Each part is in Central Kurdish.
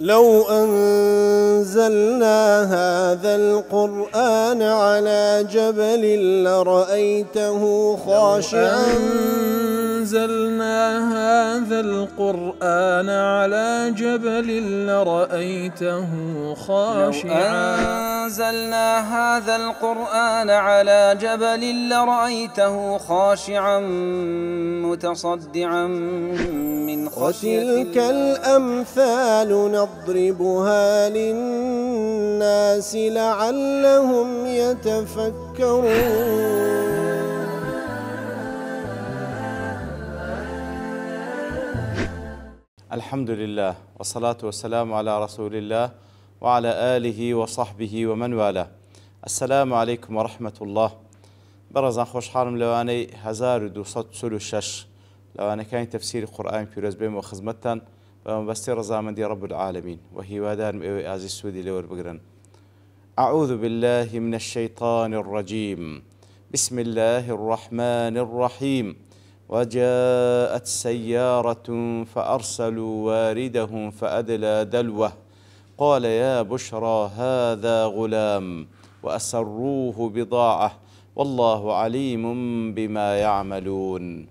لو أنزلنا هذا القرآن على جبل لرأيته خاشعا أنزلنا هذا القرآن على جبل لرأيته خاشعا لو أنزلنا هذا القرآن على جبل لرأيته خاشعا متصدعا من خشية الله. وتلك الأمثال نضربها للناس لعلهم يتفكرون. الحمد لله والصلاة والسلام على رسول الله وعلى آله وصحبه ومن والاه. السلام عليكم ورحمة الله. برزان خوش حالم لواني 1236 لواني كان تفسير القرآن في رزبين وخزمتان ومبستي رزامن دي رب العالمين وهي وادان مئوي آزي السودي لور بقرن. أعوذ بالله من الشيطان الرجيم. بسم الله الرحمن الرحيم. وجاءت سيارة فأرسلوا واردهم فأدلى دلوه قال يا بشرى هذا غلام وأسروه بضاعة والله عليم بما يعملون.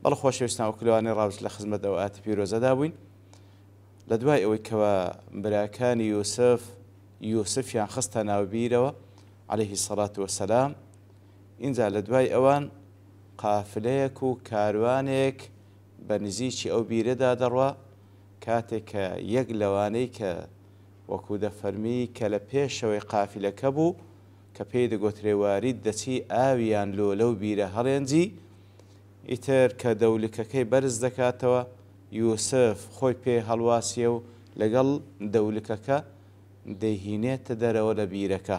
بەڵ خۆشەویستان وکلوانی ڕاوچ لە خزمەت ئەو ئاتی پیرۆزە دابووین لە دوای ئەوەی کەوا براکانی یوسفیان خستە ناوبیرەوە عەلەیهی سەڵات وەسەلام. ئینجا لە دوای ئەوان قافلەیەک و کاروانێک بە نزیکی ئەو بیرەدا دەڕوا کاتێک کە یەک لەوانەی کە وەکو دەفەرمی کە لە پێشەوەی قافلەکە بوو کە پێی دەگوترێ وارید دەچی ئاویان لۆ لەو بیرە هەڵێنجی ئیتر کە دەولکەکەی بەرز دەکاتەوە یوسف خۆی پێ هەڵواسیە و لەگەڵ دەولکەکە دەیهینێتە دەرەوە لە بیرەکە.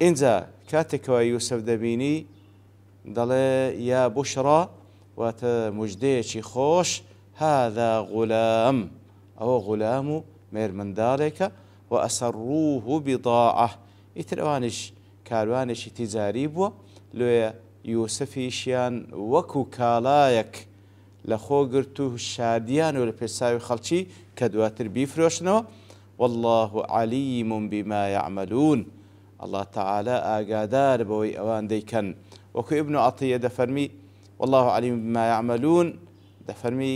ئینجا کاتێکەوە یوسف دەبینی دەڵێ یا بوشڕا واتە موژدەیەکی خۆش هذا غولام ئەوە غولام و مێرمنداڵێکە و ئەسەڕوه بضاعە ئیتر ئەوانش کاروانێکی تیجاری بووە لێ یوسفیشیان وەکو کاڵایەک لە خۆگرت و شادیان و لە پێساوی خەڵکی کە دواتر بیفرۆشنەوە والله علیم بما يعملون. الله تعالى ئاگادار بەوەی ئەوان دەیکەن. وەکو ئیبن عەطیە دەفەرمی والله علیم بما يعملون دەفەرمی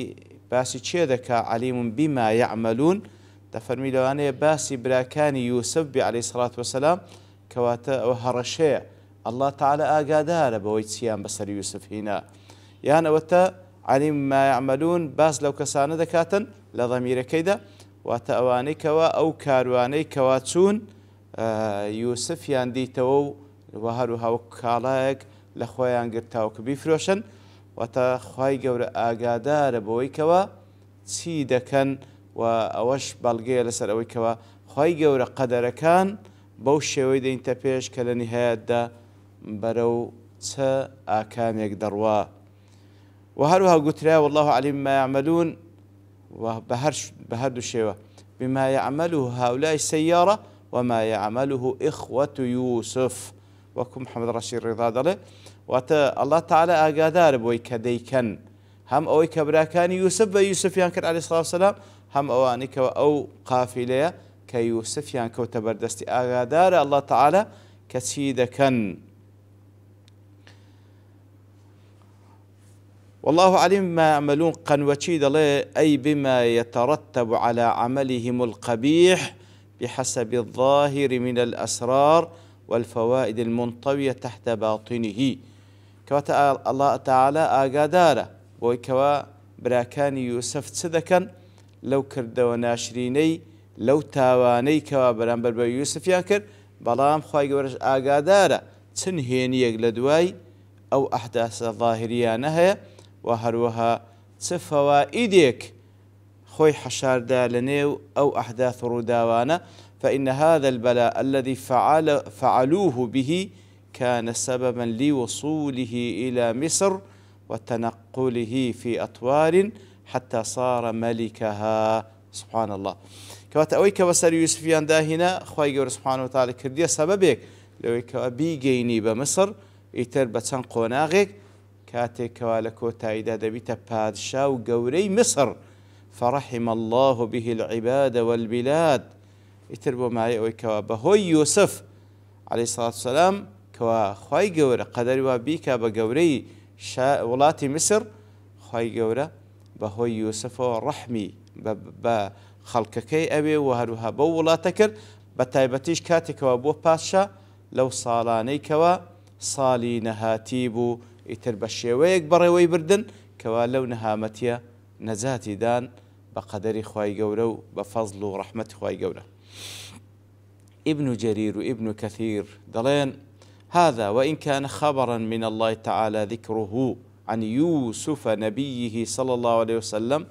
باسی چێ دەکا علیم بما يعملون دەفەرمی لەوانەیە باسی براکانی یوسف بێ عەلەیهی سەڵات وەسەلام کەواتە ئەوە هەڕەشەیە الله تعالى ئاگادارە بەوەی چیان بەسەر یوسف هینا یان ئەوەتە علیم ما يعملون باس لەو کەسانە دەکاتن لە ضەمیرەکەیدا واتە ئەوانەی کەوا ئەو کاروانەی کەوا چوون یوسفیان دیتەوە و هەروەها وەکو کاڵایەک لە خۆیان گرتاوە کە بیفرۆشن واتە خوای گەورە ئاگادارە بەوەی کەوا چی دەکەن و ئەوەش بەڵگەیە لەسەر ئەوەی کەوا خوای گەورە قەدەرەکان بەو شێوەی دەینتە پێش کە لە نهایەتدا بەرەو چە ئاکامێک دەڕوا. و هەروەها گوترا والله علیم ما يعملون و بە هەردوو شێوە بما يعمله هؤلاء السيارة وما يعمله إخوة يوسف وەکو محەممەد ڕەشید ڕیضا دەڵێ واتە الله تعالى ئاگادار بۆی کە دەیکەن هەم ئەوەی کە براکانی یوسف بە یوسفیان کرد عەلەیهی سەڵات وسەلام هەم ئەوانەی کەوە ئەو قافیلەیە کە یوسفیان کەوتە بەردەستی ئاگادارە الله تعالى کە چی دەکەن. والله عليم ما يعملون قنوتشي دڵێ أي بما يترتب على عملهم القبيح بحسب الظاهر من الأسرار والفوائد المنطوية تحت باطنه. كواتا الله تعالى ئاگادارە بۆی کەوا براکانی یوسف چ دەکەن لەو کردەوە ناشرینەی لەو تاوانەی کەوا بەرامبەر بە یوسفیان کرد بەڵام خوای گەورەش ئاگادارە چ نهێنیەک لە دوای ئەو ئەحداثە ظاهریانە هەیە و هەروەها چ فەوائیدێک خۆی حەشاردا لە نێو ئەو ئەحداث ڕووداوانە. فإن هذا البلاء الذي فعلوه به كان سببا لوصوله إلى مصر وتنقله في أطوار حتى صار ملكها. سبحان الله. كواتە ئەوەی کە بەسەر یوسفیان داهینا خوای گەورە سبحانه وتعالى کردیە سەبەبێک لەوەی کەوا بیگەینی بە مصر ئیتر بە چەند قۆناغێک کاتێکەوە لە کۆتاییدا دەبیتە پادشا و گەورەی مصر فرحم الله به العباد والبلاد. يتربو معي ويكوا بهوي يوسف عليه الصلاة والسلام كوا خواي جورة قدر وبيكا بجوري ولاتي مصر خواي جورة بهوي يوسف رحمي بخلقكي أبي وهروها بولا تكر بتايبتيش كاتك وابو باشا لو صالاني كوا صالي نهاتيبو يتربى الشيويك بري ويبردن كوا لو نهامتيا نزاتي دان بقدر خواي جورة بفضل ورحمة خواي جورة. ابن جرير وابن كثير دلين هذا وإن كان خبرا من الله تعالى ذكره عن يوسف نبيه صلى الله عليه وسلم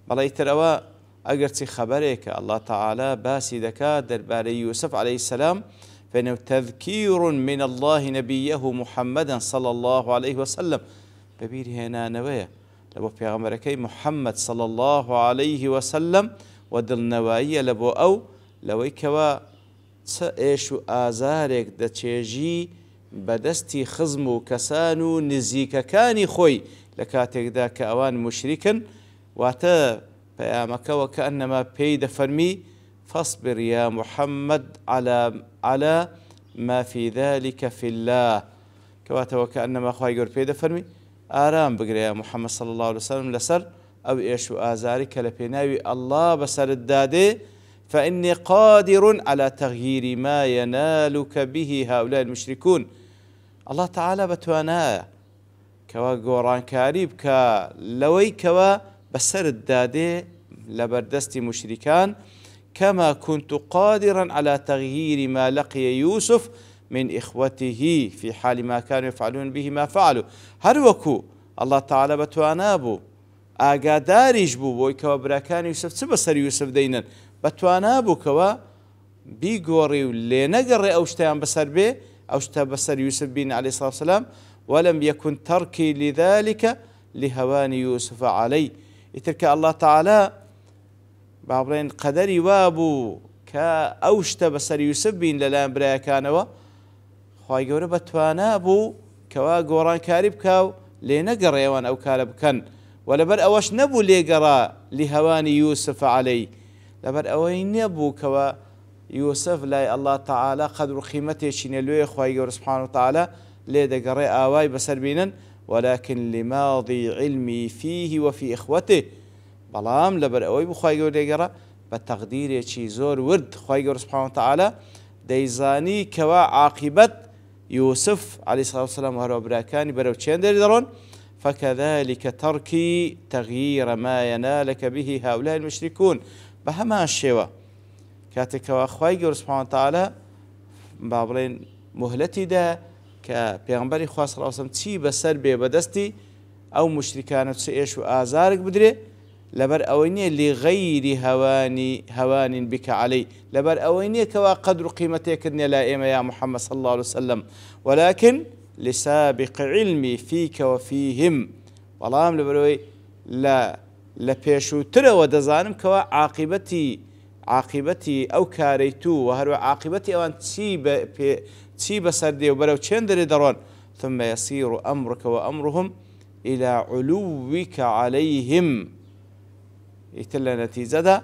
بليت روا أجرتي خبرك الله تعالى باسي دكا درباري يوسف عليه السلام فإنه تذكير من الله نبيه محمدا صلى الله عليه وسلم ببير هنا نوية لبو بيغمركي محمد صلى الله عليه وسلم ودل نوايا لبو أو لويكوا إيش آزارك دتشيجي بدستي خزم كسانو نزيك كاني خوي لكاتك ذاك أوان مشركا واتا بيامك وكأنما بيد فرمي فاصبر يا محمد على ما في ذلك في الله كواتا وكأنما خواهي يقول بيد فرمي آرام بقري يا محمد صلى الله عليه وسلم لسر أو إيش آزارك لبيناوي الله بسر الدادي فإني قادر على تغيير ما ينالك به هؤلاء المشركون. الله تعالى بتوانا كوا قوران كاريب كا لوي كوا بسر الدادي لبردستي مشركان كما كنت قادرا على تغيير ما لقي يوسف من إخوته في حال ما كانوا يفعلون به ما فعلوا. هروكو الله تعالى بتوانا بو ئاگاداریش بوو بۆی کەوا براکانی یوسف چ بەسەر یوسف دەینن بەتوانا بووکەوە بیگۆڕی و لێ نەگەڕێ ئەو شتیان بەسەر بێ ئەو شتە بەسەر یوسف بین عەلەیهی سڵاتو وسەلام ولم يكن تركي لذلك لهوان يوسف عليه. ئیتر کە الله تعالى با بڵێن قەدەری وا بوو کە ئەو شتە بەسەر یوسف بین لەلایەن برایەکانەوە خوای گەورە بەتوانا بوو کەوا گۆڕانکاری بکاو لێ نەگەڕێوان ئەو کارە بکەن ولبر أوش نبو ليقرا لهوان يوسف عليه لبر أوين نبو كوا يوسف لا الله تعالى قدر قيمته شنلوه خواهي سبحانه وتعالى ليدا قرأ آواي بسر بينا ولكن لماضي علمي فيه وفي إخوته بلام لبر أوي بخواهي ليقرا بتقدير شي زور ورد خواهي سبحانه وتعالى ديزاني كوا عاقبة يوسف عليه الصلاة والسلام وهو براكاني برو تشين درون فكذلك تركي تغيير ما ينالك به هؤلاء المشركون بهما الشيوة كاتك وأخوي سبحانه وتعالى بابلين مهلتي دا كبيغمبري خواه صلى الله عليه وسلم تي بسر بي بدستي أو مشركان تسئيش وآزارك بدري لبر أويني لغير هوان بك علي لبر أويني كوا قدر قيمتك لائمة يا محمد صلى الله عليه وسلم ولكن لسابق علمي فيك وفيهم والله لبروي لا بيشو ترى ودزانم كوا عاقبتي أو كاريتو وهرو عاقبتي أوان تسيب سردي وبرو تشندري درون ثم يصير أمرك وأمرهم إلى علوك عليهم يتلا نتيجة دا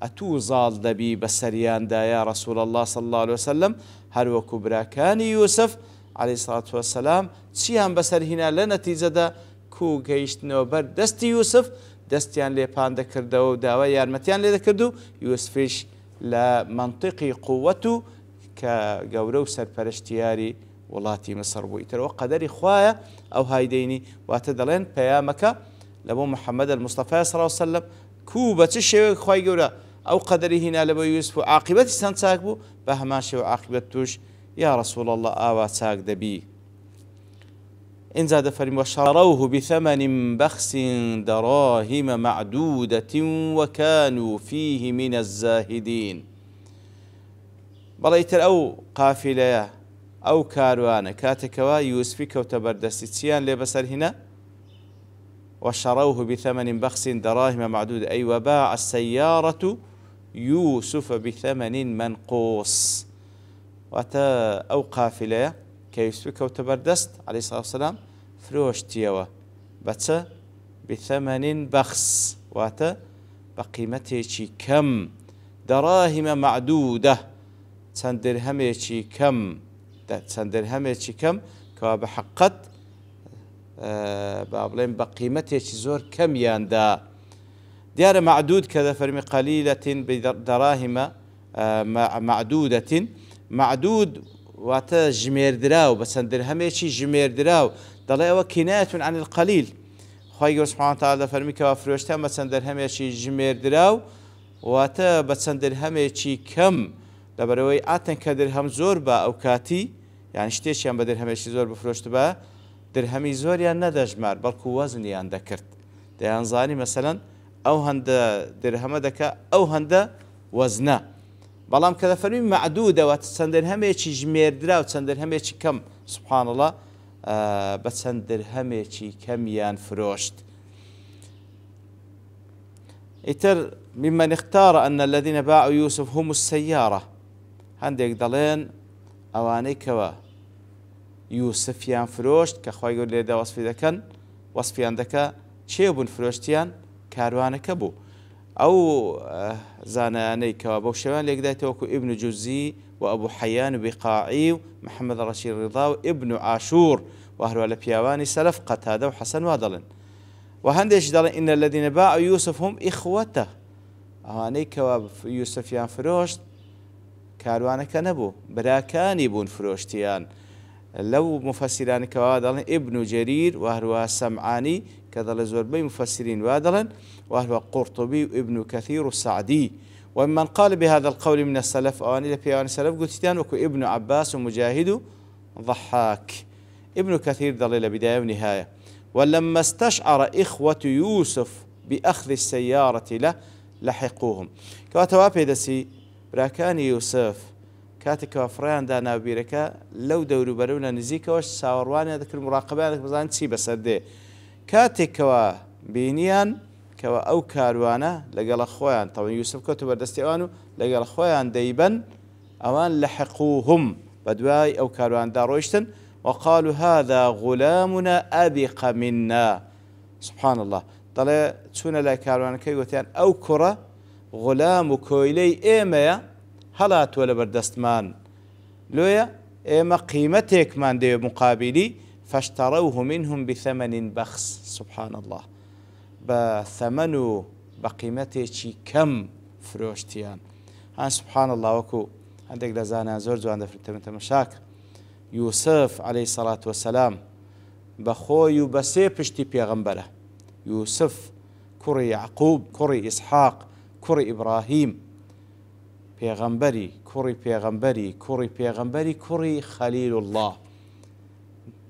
أتو زال دبي بسريان دا يا رسول الله صلى الله عليه وسلم هرو كبراكاني يوسف عليه الصلاة والسلام چیان بەسەر هینا لە نەتیجەدا کوو گەیشتنەوە بەر دەستی یوسف دەستیان لێپان دەکردەوە و داوای یارمەتیان لێ دەکرد و یوسفیش لە منطقی قووەت و کە گەورە و سەرپەرشتیاری وڵاتی مەسر بوو. ئیترەوە قەدەری خوایە ئەو هایدەینی واتە دەڵێن پەیامەکە لە بۆ محەممەد المستەفا صلی الله علیه وسلم کوو بە چ شێوەیەک خوای گەورە ئەو قەدەری هینا لە بۆ یوسف و عاقبەتی چەند چاک بوو بە هەمان شێوە عاقبەت توش يا رسول الله آوا تاك دبي إن زاد فرم وشروه بثمن بخس دراهم معدودة وكانوا فيه من الزاهدين. بليتر أو قافلة أو كاروان كاتكوا يوسفي كوتبردستيان لبسر هنا وشروه بثمن بخس دراهم معدودة أي وباع السيارة يوسف بثمن منقوص واتا أو قافلة كيسوك وتبردست عليه الصلاة والسلام فروشتيوا بس بثمن بخس واتە بە قیمەتێکی کەم دەڕاهیمە معدودە چەند دەرهەمێکی کەم کەوا بە حەقەت با بڵێن بە قیمەتێکی زۆر کەمیاندا دیارە معدود کە دەفەرمی قەلیلەتین بدەڕاهیمە معدودەتین معدود واتە ژمێردراو بە چەند دەرهەمێکی ژمێردراو دەڵێ ئەوە کینایەتون عن القەلیل خی گەورە سوبحانەهو وتەعالا دەفەرمی کەوا فرۆشتیان بە چەند دەرهەمێکی ژمێردراو واتە بە چەند دەرهەمێکی کەم لەبەرەوەی ئاتەن کە دەرهەم زۆر بە ئەو کاتی یان شتێکیان بە دەرهەمێکی زۆر بفرۆشت بە درهەمی زۆریان نەدەژمار بەڵکو وەزنیان دەکرد دەیانزانی مەسەلەن ئەو هەندە درهەمە دەکا ئەو هەندە وەزنە بەڵام کە دەفەرمی معدودەوە چەند دەرهەمێکی ژمێردرا و چەند دەرهەمێکی کەم سوبحان الله بە چەند دەرهەمێکی کەمیان فرۆشت ئیتر ممن اختار أن الذين باعوا يوسف هم السيارة هەندێک دەڵێن ئەوانەی کەوە یوسفیان فرۆشت کە خی گەورە لێدا وەسفی دەکەن وەسفیان دەکا چێ بوون فرۆشتیان کاروانەکە بوو ئەو زانایانەی کەوا بەو شێوان لێکدایتەوەکو ئیبن جوزی و ئەبوو حەیان بیقاعی و محەممەد ڕەشید ڕیضا و ئیبن عاشور و هەروە لە پیاوانی سەلەف قەتادە و حەسەن وا دەڵێن و هەندێک دەڵێن ئین الذین باعوا یوسف هم ئیخوەتە ئەوانەی کەوا یوسفیان فرۆشت کاروانەکە نەبوو براکانی بوون فرۆشتیان لەو مفەسیرانی کەوا دەڵێن ئیبن جەریر و هەروە سەمعانی کە دەڵێ زۆربەی مفەسرین وا دەڵێن و هەروە قورطبی و ئیبن کەثیر و سعدی ومن قال بهذا القول من السلف ئەوانی لە پیاوانی سەلەف گوتیان وەکو ئیبن عباس و مجاهد و ضحاک ابن كثير دليل بداية ونهاية ولما استشعر إخوة يوسف بأخذ السيارة له لحقوهم كواتوا بيدسي براكان يوسف كاتك وفريان دانا بيركا لو دورو برونا نزيكا واش ساورواني هذاك المراقبة هذاك بزان تسي بسردي كاتك بينيان كوا أو كاروانا لقال أخوان طبعا يوسف كتب بردستيوانو لقال أخوان ديبا أوان لحقوهم بدواي أو كاروان دارويشتن وقالوا هذا غلامنا أبق منا سبحان الله طلع تسونا لا كاروان كي قلتان أو كرة غلام كويلي إيميا هلات ولا بردستمان لويا إيما قيمتك من دي مقابلي فاشتروه منهم بثمن بخس سبحان الله بثمنه بقيمته كم فروشتيان سبحان الله وكو عندك لزانا زور زوان دفرت مشاكل يوسف عليه الصلاة والسلام بخوي وبسي بشتي بيغمبره يوسف كري يعقوب كري إسحاق كري إبراهيم بيغمبري كري بيغمبري كري بيغمبري كري خليل الله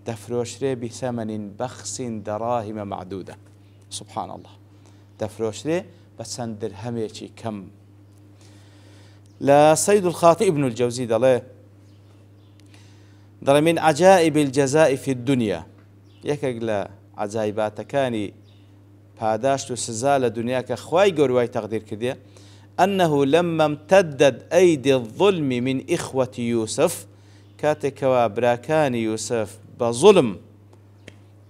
دفروشري بثمن بخس دراهم معدودة سبحان الله دفروشري بسن درهميشي كم لا سيد الخاطئ ابن الجوزي دليه دڵێ من عجائب الجزاء في الدنيا یەکێک لە عجایباتەکانی پاداشت و سزا لە دنیا کە خوای گەورە وای تەقدیر کردیە أنه لما امتدت أيدي الظلم من إخوة يوسف كاتكوا براكان يوسف بظلم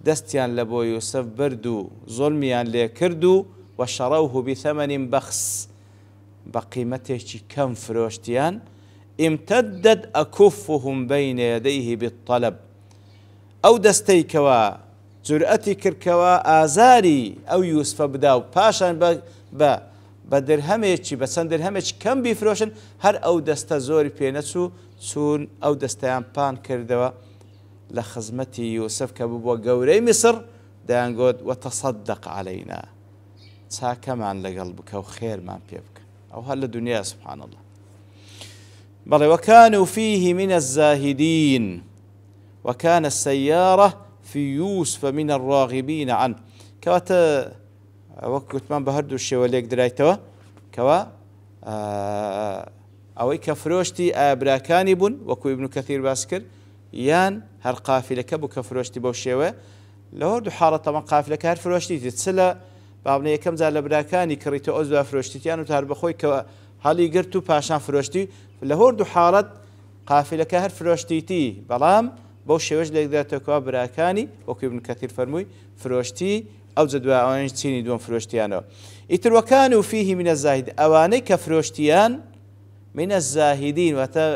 دستيان لبو يوسف بردو ظلميان ليكردو وشروه بثمن بخس بقيمته كم فروشتيان امتدت أكفهم بين يديه بالطلب أو دستيكوا جرأتي كركوا آزاري أو يوسف بداو باشان بدرهميشي بسان درهميش كم بيفروشن هر أو دست زوري بينتسو سون أو دستيان بان كردوا لخزمتي يوسف كبوا قوري مصر دان قد وتصدق علينا كمان لقلبك وخير ما بيبك أو هل الدنيا سبحان الله بل وكانوا فيه من الزاهدين وكان السيارة في يوسف من الراغبين عنه كواتا وقت من بهردو الشواليك درايتوا كوا أوي كفروشتي أبراكاني بون وكو ابن كثير باسكر يان هر قافلة كبو كفروشتي بوشيوه لهردو حالة طبعا قافلة كهر فروشتي تتسلى بابني كم زال أبراكاني كريتو أزوا فروشتي تيانو تهر بخوي كوا هالي قرتو باشان فروشتي لهردو حالة قافلة كهر فروشتيتي بلام بو شوش ليك ذاتو كوا براكاني وكو ابن كثير فرموي فروشتي ئەو جدوای ئەوانش چینی دووەم فرۆشتیانەوە. ئیتر وەکانوا فیه من الزاهدین، ئەوانەی کە فرۆشتیان من الزاهدین واتە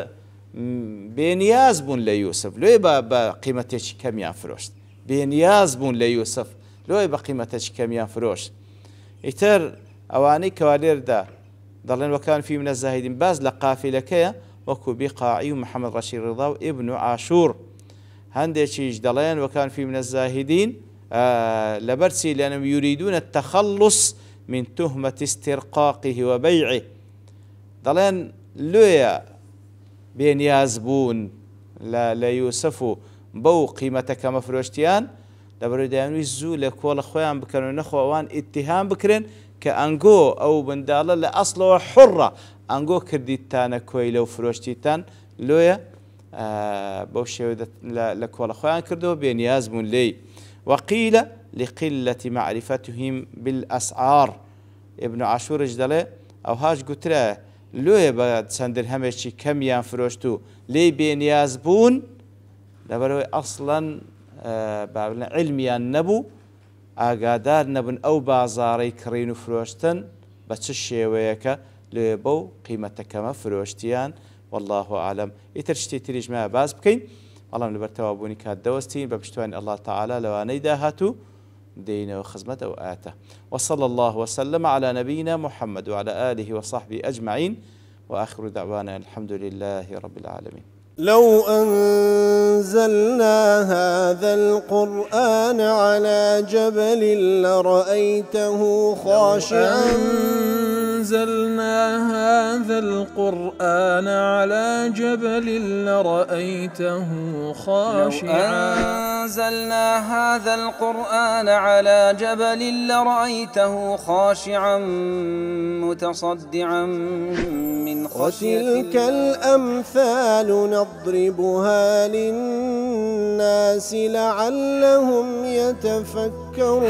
بێنیاز بوون لە یوسف، لێ بە قیمەتێکی کەمیان فرۆشت، بێنیاز بوون لە یوسف، لێ بە قیمەتێکی کەمیان فرۆشت. ئیتر ئەوانەی کەوا لێردا دەڵێن وەکان فیه من الزاهدین، باز لە قافیلەکەیە وەکو بیقاعی و محەممەد ڕەشید ڕضا و ئیبن عاشور. هەندێکیش دەڵێن وەکان فیه من الزاهدین لەبەرچی لأنهم يريدون التخلص من تهمة استرقاقه وبيعه، دەڵێن لێیە بێنیاز بوون لە یوسف و بەو قیمەتەکە مەفرۆشتیان لەبەرەوەی دەیانویست زوو لە کۆڵە خۆیان بکەن و نەخۆ ئەوان ئیتیهام بکرێن کە ئەنگۆ ئەو منداڵە لە ئەسڵەوە حڕە، ئەنگۆ کردیتانە کۆی لەو فرۆشتیتان، لۆیە بەو شێوە لە کۆڵە خۆیان کردەوە بێنیاز بوون لێی. وقيل لقلة معرفتهم بالأسعار. ابن عاشورش دەڵێ ئەو هاش گوترە لۆیە بە چەند درهەمێکی کەمیان فرۆشت و لێی بێنیاز بوون لەبەرەوەی ئەسڵەن علمیان نەبوو، ئاگادار نەبن ئەو بازاڕەی کڕین و فرۆشتن بە چ شێوەیەکە، لێ بەو قیمەتەکەمە فرۆشتیان. والله أعلم. ئیتر شتی تریش مە باز بکەین، بەڵام لەبەر تەوابوونی کات دەوەستین بە پشتیوانی الله تعالى لەوانەی داهاتوو دينه وخزمته وآته. وصلى الله وسلم على نبينا محمد وعلى آله وصحبه أجمعين، وآخر دعوانا الحمد لله رب العالمين. لو أنزلنا هذا القرآن على جبل لرأيته خاشعا أنزلنا هذا القرآن على جبل لرأيته خاشعا أنزلنا هذا القرآن على جبل لرأيته خاشعا متصدعا من خشية الله. وتلك الأمثال نضربها للناس لعلهم يتفكرون.